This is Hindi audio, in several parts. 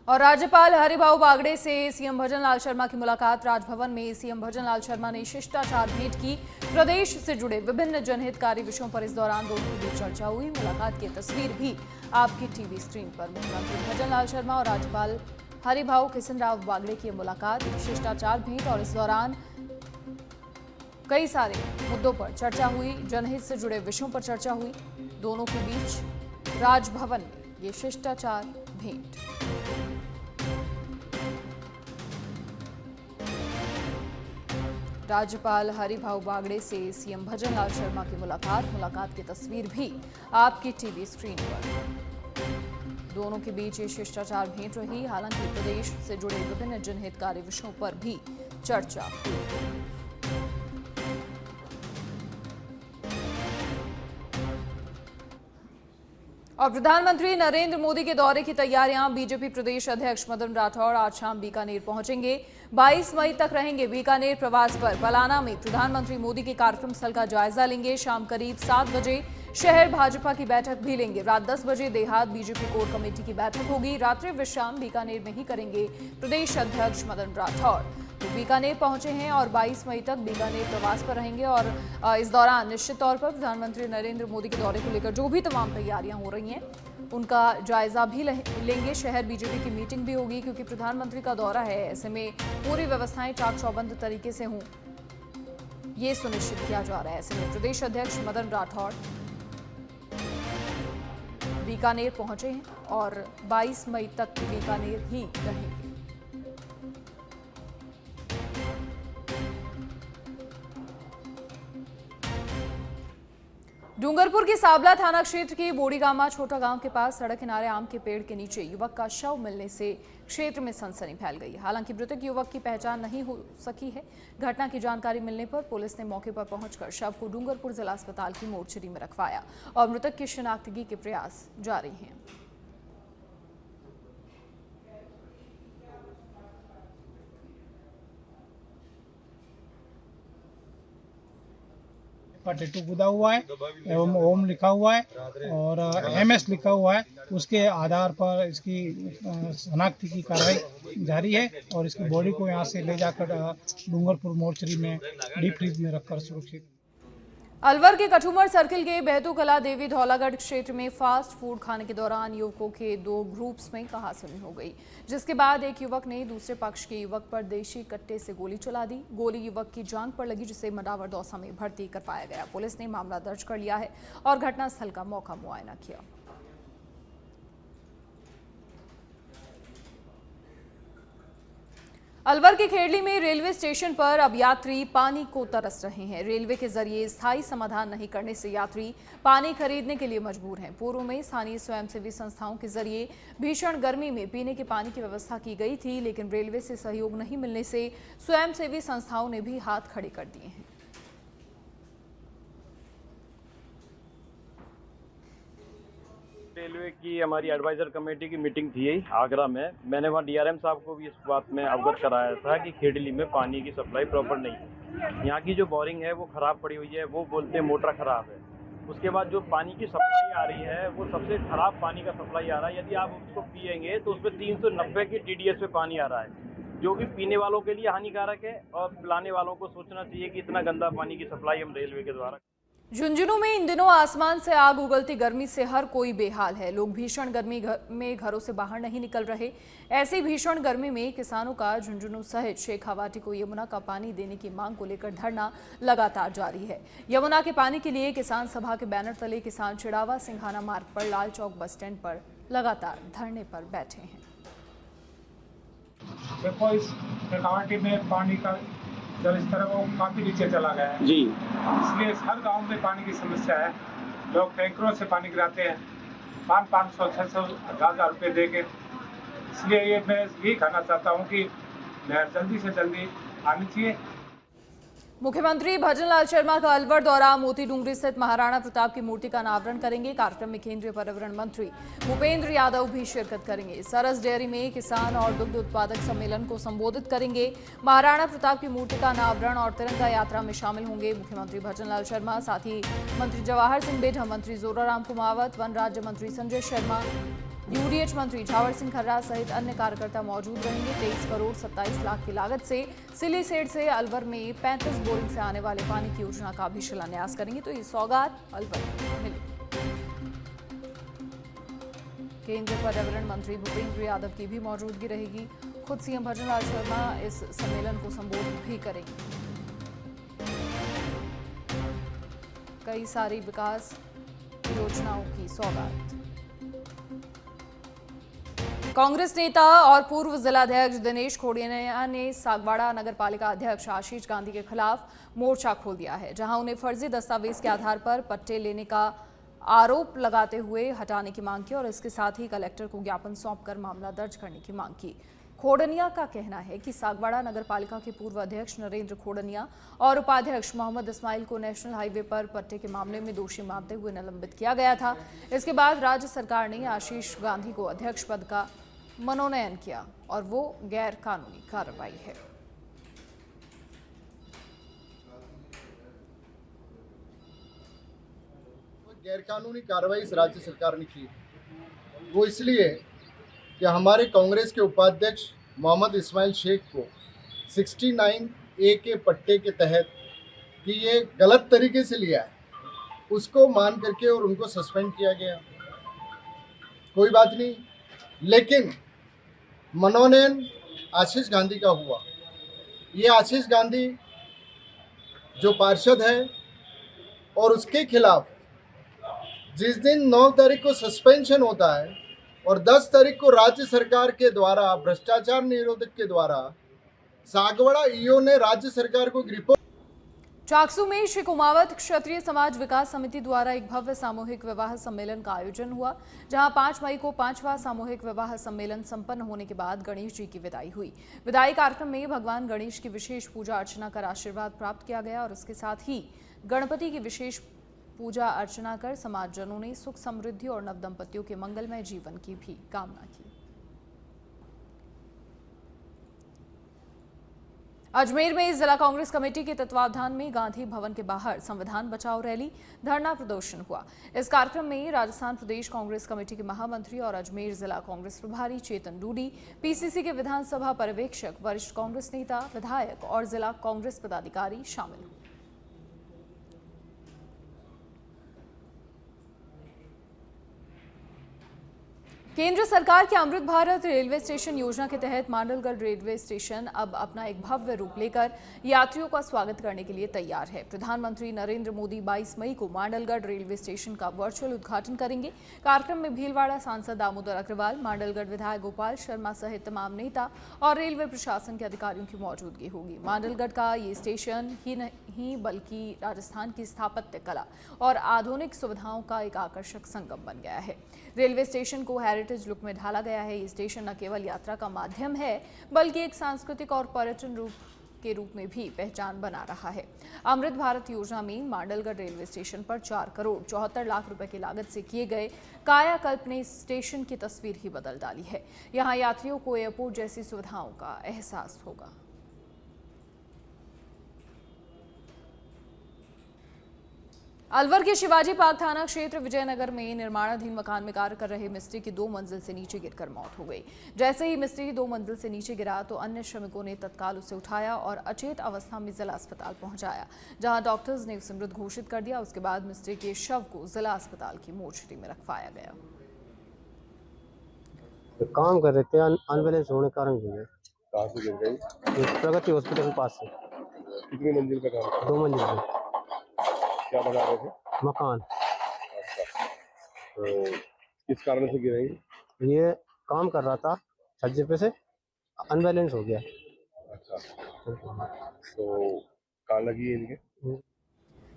और राज्यपाल हरिभाऊ बागड़े से सीएम भजनलाल शर्मा की मुलाकात। राजभवन में सीएम भजनलाल शर्मा ने शिष्टाचार भेंट की। प्रदेश से जुड़े विभिन्न जनहितकारी विषयों पर इस दौरान दोनों के बीच चर्चा हुई। मुलाकात की तस्वीर भी आपकी टीवी स्क्रीन पर। मुख्यमंत्री भजनलाल शर्मा और राज्यपाल हरिभाऊ किशनराव बागड़े की मुलाकात, शिष्टाचार भेंट और इस दौरान कई सारे मुद्दों पर चर्चा हुई। जनहित से जुड़े विषयों पर चर्चा हुई। दोनों के बीच राजभवन में ये शिष्टाचार भेंट। राज्यपाल हरिभाऊ बागड़े से सीएम भजनलाल शर्मा की मुलाकात की तस्वीर भी आपकी टीवी स्क्रीन पर। दोनों के बीच ये शिष्टाचार भेंट रही। हालांकि प्रदेश से जुड़े विभिन्न जनहितकारी विषयों पर भी चर्चा हुई। और प्रधानमंत्री नरेंद्र मोदी के दौरे की तैयारियां। बीजेपी प्रदेश अध्यक्ष मदन राठौड़ आज शाम बीकानेर पहुंचेंगे। 22 मई तक रहेंगे बीकानेर प्रवास पर। बलाना में प्रधानमंत्री मोदी के कार्यक्रम स्थल का जायजा लेंगे। शाम करीब 7 बजे शहर भाजपा की बैठक भी लेंगे। रात 10 बजे देहात बीजेपी कोर कमेटी की बैठक होगी। रात्रि विश्राम बीकानेर में ही करेंगे प्रदेश अध्यक्ष मदन राठौड़। तो बीकानेर पहुंचे हैं और 22 मई तक बीकानेर प्रवास पर रहेंगे। और इस दौरान निश्चित तौर पर प्रधानमंत्री नरेंद्र मोदी के दौरे को लेकर जो भी तमाम तैयारियां हो रही हैं उनका जायजा भी लेंगे। शहर बीजेपी की मीटिंग भी होगी, क्योंकि प्रधानमंत्री का दौरा है। ऐसे में पूरी व्यवस्थाएं चाक चौबंद तरीके से हों, ये सुनिश्चित किया जा रहा है। ऐसे में प्रदेश अध्यक्ष मदन राठौड़ बीकानेर पहुंचे हैं और 22 मई तक बीकानेर ही रहेंगे। डूंगरपुर के साबला थाना क्षेत्र के बोड़ीगामा छोटा गांव के पास सड़क किनारे आम के पेड़ के नीचे युवक का शव मिलने से क्षेत्र में सनसनी फैल गई। हालांकि मृतक युवक की पहचान नहीं हो सकी है। घटना की जानकारी मिलने पर पुलिस ने मौके पर पहुंचकर शव को डूंगरपुर जिला अस्पताल की मोर्चरी में रखवाया और मृतक की शिनाख्तगी के प्रयास जारी हैं। टेटू गुदा हुआ है एवं ओम लिखा हुआ है और MS लिखा हुआ है। उसके आधार पर इसकी शनाख्ती की कार्रवाई जारी है और इसकी बॉडी को यहाँ से ले जाकर डूंगरपुर मोर्चरी में डीप फ्रीज में रखकर सुरक्षित। अलवर के कठुमर सर्किल के बेहतूकला देवी धौलागढ़ क्षेत्र में फास्ट फूड खाने के दौरान युवकों के 2 ग्रुप्स में कहासुनी हो गई, जिसके बाद एक युवक ने दूसरे पक्ष के युवक पर देशी कट्टे से गोली चला दी। गोली युवक की जांघ पर लगी, जिसे मडावर दौसा में भर्ती करवाया गया। पुलिस ने मामला दर्ज कर लिया है और घटनास्थल का मौका मुआयना किया। अलवर के खेड़ली में रेलवे स्टेशन पर अब यात्री पानी को तरस रहे हैं। रेलवे के जरिए स्थायी समाधान नहीं करने से यात्री पानी खरीदने के लिए मजबूर हैं। पूर्व में स्थानीय स्वयंसेवी संस्थाओं के जरिए भीषण गर्मी में पीने के पानी की व्यवस्था की गई थी, लेकिन रेलवे से सहयोग नहीं मिलने से स्वयंसेवी संस्थाओं ने भी हाथ खड़े कर दिए हैं। रेलवे की हमारी एडवाइजर कमेटी की मीटिंग थी आगरा में। मैंने वहाँ DRM साहब को भी इस बात में अवगत कराया था कि खेड़ली में पानी की सप्लाई प्रॉपर नहीं है। यहाँ की जो बोरिंग है वो ख़राब पड़ी हुई है, वो बोलते हैं मोटर ख़राब है। उसके बाद जो पानी की सप्लाई आ रही है वो सबसे ख़राब पानी का सप्लाई आ रहा है। यदि आप उसको पिएंगे तो उसमें 390 की TDS पे पानी आ रहा है, जो कि पीने वालों के लिए हानिकारक है और पिलाने वालों को सोचना चाहिए कि इतना गंदा पानी की सप्लाई हम रेलवे के द्वारा। झुंझुनू में इन दिनों आसमान से आग उगलती गर्मी से हर कोई बेहाल है। लोग भीषण गर्मी में घरों से बाहर नहीं निकल रहे। ऐसी भीषण गर्मी में किसानों का झुंझुनू सहित शेखावाटी को यमुना का पानी देने की मांग को लेकर धरना लगातार जारी है। यमुना के पानी के लिए किसान सभा के बैनर तले किसान चिड़ावा सिंघाना मार्ग पर लाल चौक बस स्टैंड पर लगातार धरने पर बैठे हैं। देखो, इस शेखावाटी में पानी का जल स्तर वो काफी नीचे चला गया है जी, इसलिए हर गांव में पानी की समस्या है। लोग टैंकरों से पानी गिराते हैं 500, 600, 1000 रुपये दे के। इसलिए ये मैं यही कहना चाहता हूँ कि नहर जल्दी से जल्दी आनी चाहिए। मुख्यमंत्री भजनलाल शर्मा का अलवर दौरा। मोती डूंगरी स्थित महाराणा प्रताप की मूर्ति का अनावरण करेंगे। कार्यक्रम में केंद्रीय पर्यावरण मंत्री भूपेंद्र यादव भी शिरकत करेंगे। सरस डेयरी में किसान और दुग्ध उत्पादक सम्मेलन को संबोधित करेंगे। महाराणा प्रताप की मूर्ति का अनावरण और तिरंगा यात्रा में शामिल होंगे मुख्यमंत्री भजनलाल शर्मा। साथ ही मंत्री जवाहर सिंह बेढा, मंत्री जोराराम कुमावत, वन राज्य मंत्री संजय शर्मा, यूडीएच मंत्री झावर सिंह खर्रा सहित अन्य कार्यकर्ता मौजूद रहेंगे। 23 करोड़ 27 लाख की लागत से सिलीसेड से अलवर में 35 बोरिंग से आने वाले पानी की योजना का भी शिलान्यास करेंगे। तो ये सौगात अलवर को मिलेगी। केंद्रीय पर्यावरण मंत्री भूपेंद्र यादव की भी मौजूदगी रहेगी। खुद सीएम भजनलाल शर्मा इस सम्मेलन को संबोधित भी करेंगे। कई सारी विकास योजनाओं की सौगात। कांग्रेस नेता और पूर्व जिलाध्यक्ष दिनेश खोड़िया ने सागवाड़ा नगर पालिका अध्यक्ष आशीष गांधी के खिलाफ मोर्चा खोल दिया है, जहां उन्हें फर्जी दस्तावेज के आधार पर पट्टे लेने का आरोप लगाते हुए हटाने की मांग की और इसके साथ ही कलेक्टर को ज्ञापन सौंपकर मामला दर्ज करने की मांग की। खोड़निया का कहना है कि सागवाड़ा नगर पालिका के पूर्व अध्यक्ष नरेंद्र खोड़निया और उपाध्यक्ष मोहम्मद इस्माइल को नेशनल हाईवे पर पट्टे के मामले में दोषी मानते हुए निलंबित किया गया था। इसके बाद राज्य सरकार ने आशीष गांधी को अध्यक्ष पद का मनोनयन किया और वो गैर कानूनी कार्रवाई है। गैरकानूनी कार्रवाई इस राज्य सरकार ने की, वो इसलिए कि हमारे कांग्रेस के उपाध्यक्ष मोहम्मद इस्माइल शेख को 69A के पट्टे के तहत कि ये गलत तरीके से लिया है, उसको मान करके और उनको सस्पेंड किया गया। कोई बात नहीं, लेकिन मनोनयन आशीष गांधी का हुआ। ये आशीष गांधी जो पार्षद है और उसके खिलाफ जिस दिन 9 तारीख को सस्पेंशन होता है और 10 तारीख को राज्य सरकार के द्वारा भ्रष्टाचार निरोधक के द्वारा सागवाड़ा ईओ ने राज्य सरकार को रिपोर्ट। चाकसू में श्री कुमावत क्षत्रिय समाज विकास समिति द्वारा एक भव्य सामूहिक विवाह सम्मेलन का आयोजन हुआ, जहां 5 मई को 5वां सामूहिक विवाह सम्मेलन संपन्न होने के बाद गणेश जी की विदाई हुई। विदाई कार्यक्रम में भगवान गणेश की विशेष पूजा अर्चना कर आशीर्वाद प्राप्त किया गया और उसके साथ ही गणपति की विशेष पूजा अर्चना कर समाजजनों ने सुख समृद्धि और नवदंपतियों के मंगलमय जीवन की भी कामना की। अजमेर में जिला कांग्रेस कमेटी के तत्वावधान में गांधी भवन के बाहर संविधान बचाओ रैली धरना प्रदर्शन हुआ। इस कार्यक्रम में राजस्थान प्रदेश कांग्रेस कमेटी के महामंत्री और अजमेर जिला कांग्रेस प्रभारी चेतन डूडी, पीसीसी के विधानसभा पर्यवेक्षक, वरिष्ठ कांग्रेस नेता, विधायक और जिला कांग्रेस पदाधिकारी शामिल हुए। केंद्र सरकार की अमृत भारत रेलवे स्टेशन योजना के तहत मांडलगढ़ रेलवे स्टेशन अब अपना एक भव्य रूप लेकर यात्रियों का स्वागत करने के लिए तैयार है। प्रधानमंत्री नरेंद्र मोदी 22 मई को मांडलगढ़ रेलवे स्टेशन का वर्चुअल उद्घाटन करेंगे। कार्यक्रम में भीलवाड़ा सांसद दामोदर अग्रवाल, मांडलगढ़ विधायक गोपाल शर्मा सहित तमाम नेता और रेलवे प्रशासन के अधिकारियों की मौजूदगी होगी। मांडलगढ़ का ये स्टेशन ही नहीं बल्कि राजस्थान की स्थापत्य कला और आधुनिक सुविधाओं का एक आकर्षक संगम बन गया है। रेलवे स्टेशन को हेरिटेज लुक में ढाला गया है। ये स्टेशन न केवल यात्रा का माध्यम है बल्कि एक सांस्कृतिक और पर्यटन के रूप में भी पहचान बना रहा है। अमृत भारत योजना में मांडलगढ़ रेलवे स्टेशन पर 4 करोड़ 74 लाख रुपए की लागत से किए गए कायाकल्प ने स्टेशन की तस्वीर ही बदल डाली है। यहाँ यात्रियों को एयरपोर्ट जैसी सुविधाओं का एहसास होगा। अलवर के शिवाजी पार्क थाना क्षेत्र विजयनगर में निर्माणाधीन मकान में कार्य कर रहे मिस्त्री की 2 मंजिल से नीचे गिरकर मौत हो गई। जैसे ही मिस्त्री 2 मंजिल से नीचे गिरा तो अन्य श्रमिकों ने तत्काल उसे उठाया और अचेत अवस्था में जिला अस्पताल पहुंचाया, जहां डॉक्टर्स ने उसे मृत घोषित कर दिया। उसके बाद मिस्त्री के शव को जिला अस्पताल की मोर्चरी में रखवाया गया। काम कर रहे थे, अनबैलेंस होने के कारण गिर गए। कहाँ से गिर गई? प्रगति हॉस्पिटल के पास से। कितनी मंजिल का काम था? 2 मंजिल पे। क्या बना रहे थे? मकान। तो किस कारण से गिरे? ये काम कर रहा था छज्जे पे से, अनबैलेंस हो गया। अच्छा, तो कहाँ लगी है इनके?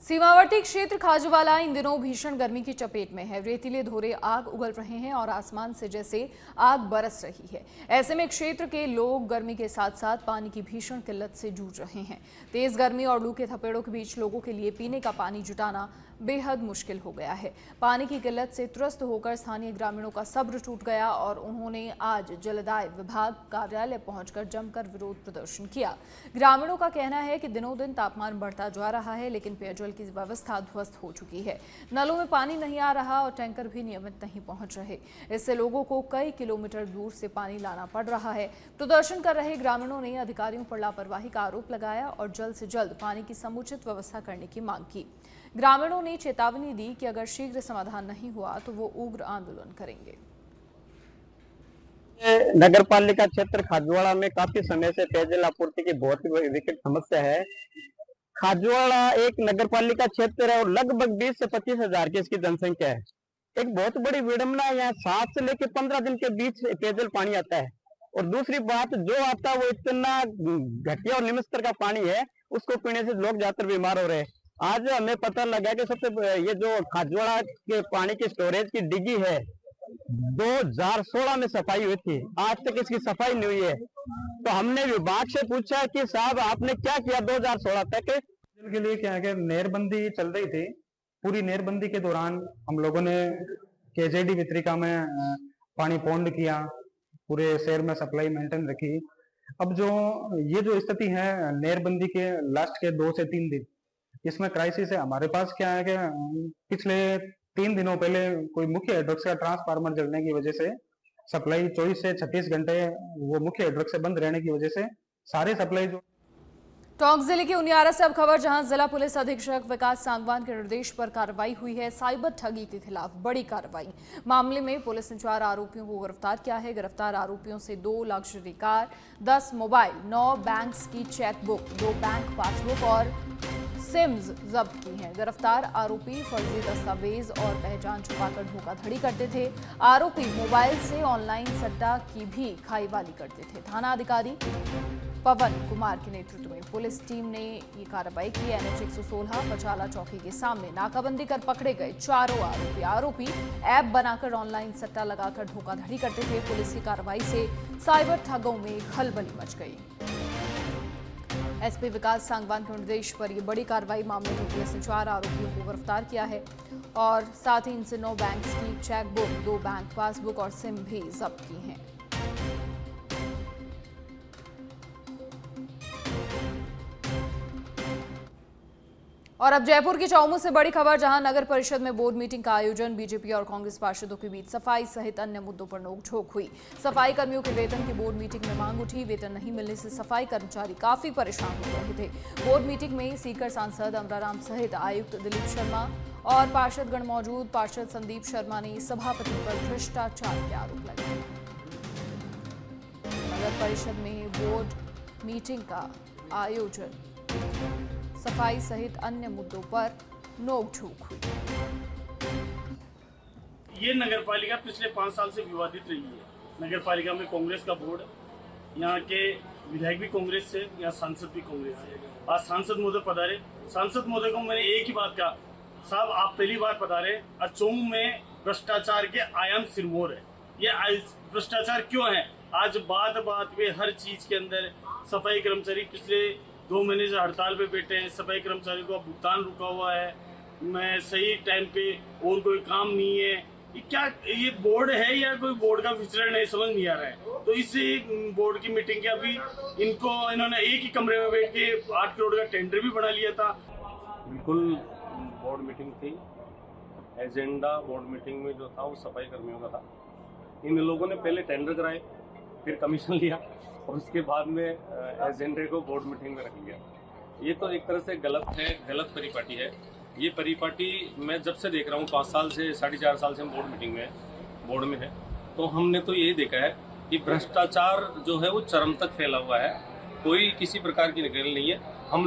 सीमावर्ती क्षेत्र खाजूवाला इन दिनों भीषण गर्मी की चपेट में है। रेतीले धोरे आग उगल रहे हैं और आसमान से जैसे आग बरस रही है। ऐसे में क्षेत्र के लोग गर्मी के साथ साथ पानी की भीषण किल्लत से जूझ रहे हैं। तेज गर्मी और लू के थपेड़ों के बीच लोगों के लिए पीने का पानी जुटाना बेहद मुश्किल हो गया है। पानी की किल्लत से त्रस्त होकर स्थानीय ग्रामीणों का सब्र टूट गया और उन्होंने आज जलदाय विभाग कार्यालय पहुंचकर जमकर विरोध प्रदर्शन किया। ग्रामीणों का कहना है कि दिनों दिन तापमान बढ़ता जा रहा है, लेकिन पेयजल की व्यवस्था ध्वस्त हो चुकी है। नलों में पानी नहीं आ रहा और टैंकर भी नियमित नहीं पहुंच रहे। इससे लोगों को कई किलोमीटर दूर से पानी लाना पड़ रहा है। प्रदर्शन कर रहे ग्रामीणों ने अधिकारियों पर लापरवाही का आरोप लगाया और जल्द से जल्द पानी की समुचित व्यवस्था करने की मांग की। ग्रामीणों ने चेतावनी दी कि अगर शीघ्र समाधान नहीं हुआ तो वो उग्र आंदोलन करेंगे। नगर पालिका क्षेत्र खाजवाड़ा में काफी समय से पेयजल आपूर्ति की बहुत ही विकट समस्या है। खाजवाड़ा एक नगर पालिका क्षेत्र है और लगभग 20 से 25 हजार की इसकी जनसंख्या है। एक बहुत बड़ी विडंबना है, यहाँ 7 से लेकर 15 दिन के बीच पेयजल पानी आता है और दूसरी बात जो आता है वो इतना घटिया और निम्न स्तर का पानी है, उसको पीने से लोग ज्यादातर बीमार हो रहे हैं। आज हमें पता लगा कि सबसे ये जो खाजवाड़ा के पानी की स्टोरेज की डिग्गी है 2016 में सफाई हुई थी, आज तक इसकी सफाई नहीं हुई है। तो हमने विभाग से पूछा कि साहब आपने क्या किया 2016 तक के लिए? क्या है कि नहरबंदी चल रही थी, पूरी नहरबंदी के दौरान हम लोगों ने केजेडी वितरिका में पानी पौंड किया, पूरे शहर में सप्लाई मेंटेन रखी। अब जो ये जो स्थिति है नहरबंदी के लास्ट के 2 से 3 दिन, इसमें क्राइसिस है। हमारे पास क्या है कि पिछले 3 दिनों पहले कोई मुख्य हाइड्रोक्स का ट्रांसफार्मर जलने की वजह से सप्लाई 24 से 36 घंटे वो मुख्य हाइड्रोक्स से बंद रहने की वजह से सारे सप्लाई जो टोंक जिले के उनियारा से अब खबर, जहां जिला पुलिस अधीक्षक विकास सांगवान के निर्देश पर कार्रवाई हुई है। साइबर ठगी के खिलाफ बड़ी कार्रवाई। मामले में पुलिस ने 4 आरोपियों को गिरफ्तार किया है। गिरफ्तार आरोपियों से 2 लग्जरी कार, 10 मोबाइल, 9 बैंक्स की चेकबुक, 2 बैंक पासबुक और सिम्स जब्त की हैं। गिरफ्तार आरोपी फर्जी दस्तावेज और पहचान छुपाकर धोखाधड़ी करते थे। आरोपी मोबाइल से ऑनलाइन सट्टा की भी खाईवाली करते थे। थाना अधिकारी पवन कुमार के नेतृत्व में पुलिस टीम ने ये कार्रवाई की। NH 116 पचाला चौकी के सामने नाकाबंदी कर पकड़े गए चारों आरोपी ऐप बनाकर ऑनलाइन सट्टा लगाकर धोखाधड़ी करते थे। पुलिस की कार्रवाई से साइबर ठगों में खलबली मच गई। एसपी विकास सांगवान के निर्देश पर यह बड़ी कार्रवाई। मामले में पुलिस ने 4 आरोपियों को गिरफ्तार किया है और साथ ही इनसे 9 बैंक्स की चेकबुक, 2 बैंक पासबुक और सिम भी जब्त की हैं। और अब जयपुर की चौमू से बड़ी खबर, जहां नगर परिषद में बोर्ड मीटिंग का आयोजन। बीजेपी और कांग्रेस पार्षदों के बीच सफाई सहित अन्य मुद्दों पर नोकझोंक हुई। सफाई कर्मियों के वेतन की बोर्ड मीटिंग में मांग उठी। वेतन नहीं मिलने से सफाई कर्मचारी काफी परेशान हो रहे थे। बोर्ड मीटिंग में सीकर सांसद अमराराम सहित आयुक्त दिलीप शर्मा और पार्षदगण मौजूद। पार्षद संदीप शर्मा ने सभापति पर भ्रष्टाचार के आरोप लगाए। नगर परिषद में बोर्ड मीटिंग का आयोजन, सफाई सहित अन्य मुद्दों पर नोकझोंक हुई। ये नगरपालिका पिछले 5 साल से विवादित रही है। नगरपालिका में कांग्रेस का बोर्ड, यहाँ के विधायक भी कांग्रेस से, यहाँ सांसद भी कांग्रेस से। आज सांसद महोदय पधारे। सांसद महोदय को मैंने एक ही बात कहा, साहब आप पहली बार पधारे, चौमू में भ्रष्टाचार के आयाम सिरमौर है। ये भ्रष्टाचार क्यों है? आज बात पे हर चीज के अंदर सफाई कर्मचारी पिछले 2 महीने से हड़ताल पे बैठे हैं। सफाई कर्मचारियों का भुगतान रुका हुआ है, मैं सही टाइम पे और कोई काम नहीं है। ये क्या ये बोर्ड है या कोई बोर्ड का विचरण है, समझ नहीं आ रहा है। तो इस बोर्ड की मीटिंग के अभी इन्होंने एक ही कमरे में बैठ के 8 करोड़ का टेंडर भी बना लिया था। बिल्कुल बोर्ड मीटिंग थी। एजेंडा बोर्ड मीटिंग में जो था वो सफाई कर्मियों का था। इन लोगों ने पहले टेंडर कराए, फिर कमीशन लिया और उसके बाद में एजेंडे को बोर्ड मीटिंग में रख लिया। ये तो एक तरह से गलत है, गलत परिपाटी है। ये परिपाटी मैं जब से देख रहा हूँ 5 साल से 4.5 साल से हम बोर्ड मीटिंग में बोर्ड में है, तो हमने तो यही देखा है कि भ्रष्टाचार जो है वो चरम तक फैला हुआ है। कोई किसी प्रकार की निगरानी नहीं है। हम